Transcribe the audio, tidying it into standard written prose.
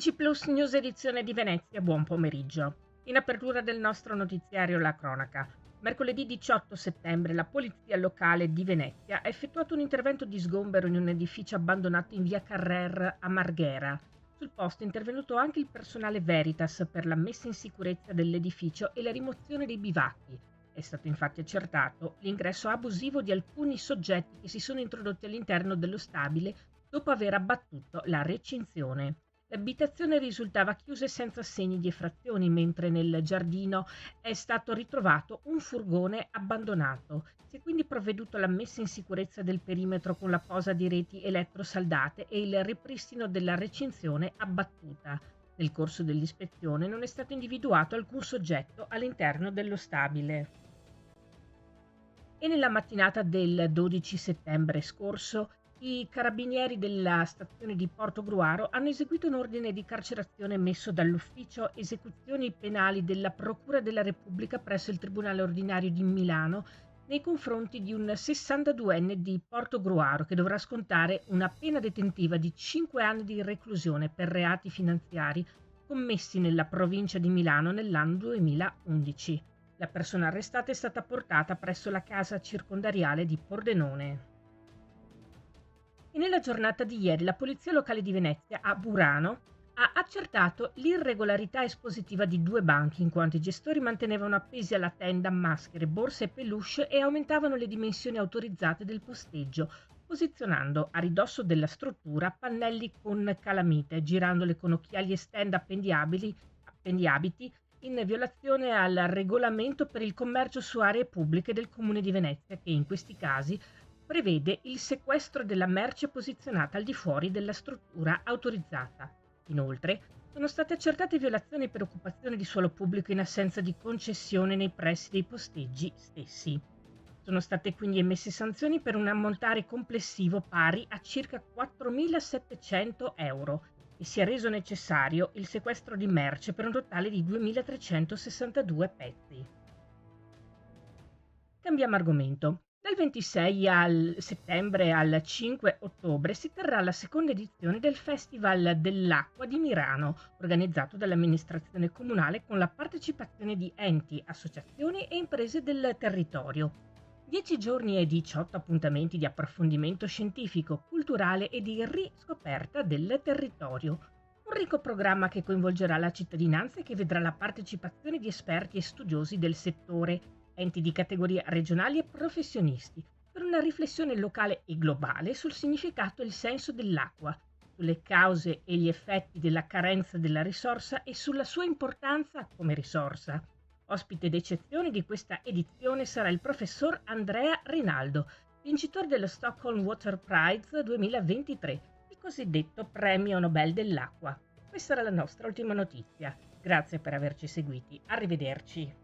TG Plus News edizione di Venezia, buon pomeriggio. In apertura del nostro notiziario la cronaca. Mercoledì 18 settembre la polizia locale di Venezia ha effettuato un intervento di sgombero in un edificio abbandonato in via Carrer a Marghera. Sul posto è intervenuto anche il personale Veritas per la messa in sicurezza dell'edificio e la rimozione dei bivacchi. È stato infatti accertato l'ingresso abusivo di alcuni soggetti che si sono introdotti all'interno dello stabile dopo aver abbattuto la recinzione. L'abitazione risultava chiusa e senza segni di effrazioni, mentre nel giardino è stato ritrovato un furgone abbandonato. Si è quindi provveduto alla messa in sicurezza del perimetro con la posa di reti elettrosaldate e il ripristino della recinzione abbattuta. Nel corso dell'ispezione non è stato individuato alcun soggetto all'interno dello stabile. E nella mattinata del 12 settembre scorso i carabinieri della stazione di Portogruaro hanno eseguito un ordine di carcerazione emesso dall'Ufficio Esecuzioni Penali della Procura della Repubblica presso il Tribunale Ordinario di Milano nei confronti di un 62enne di Portogruaro che dovrà scontare una pena detentiva di 5 anni di reclusione per reati finanziari commessi nella provincia di Milano nell'anno 2011. La persona arrestata è stata portata presso la casa circondariale di Pordenone. E nella giornata di ieri la Polizia Locale di Venezia, a Burano, ha accertato l'irregolarità espositiva di 2 banchi, in quanto i gestori mantenevano appesi alla tenda maschere, borse e peluche e aumentavano le dimensioni autorizzate del posteggio, posizionando a ridosso della struttura pannelli con calamite, girandole con occhiali e stand appendiabiti in violazione al regolamento per il commercio su aree pubbliche del Comune di Venezia, che in questi casi prevede il sequestro della merce posizionata al di fuori della struttura autorizzata. Inoltre, sono state accertate violazioni per occupazione di suolo pubblico in assenza di concessione nei pressi dei posteggi stessi. Sono state quindi emesse sanzioni per un ammontare complessivo pari a circa 4.700 euro e si è reso necessario il sequestro di merce per un totale di 2.362 pezzi. Cambiamo argomento. Dal 26 settembre al 5 ottobre si terrà la seconda edizione del Festival dell'Acqua di Mirano, organizzato dall'amministrazione comunale con la partecipazione di enti, associazioni e imprese del territorio. 10 giorni e 18 appuntamenti di approfondimento scientifico, culturale e di riscoperta del territorio. Un ricco programma che coinvolgerà la cittadinanza e che vedrà la partecipazione di esperti e studiosi del settore, enti di categoria regionali e professionisti, per una riflessione locale e globale sul significato e il senso dell'acqua, sulle cause e gli effetti della carenza della risorsa e sulla sua importanza come risorsa. Ospite d'eccezione di questa edizione sarà il professor Andrea Rinaldo, vincitore dello Stockholm Water Prize 2023, il cosiddetto Premio Nobel dell'Acqua. Questa era la nostra ultima notizia. Grazie per averci seguiti. Arrivederci.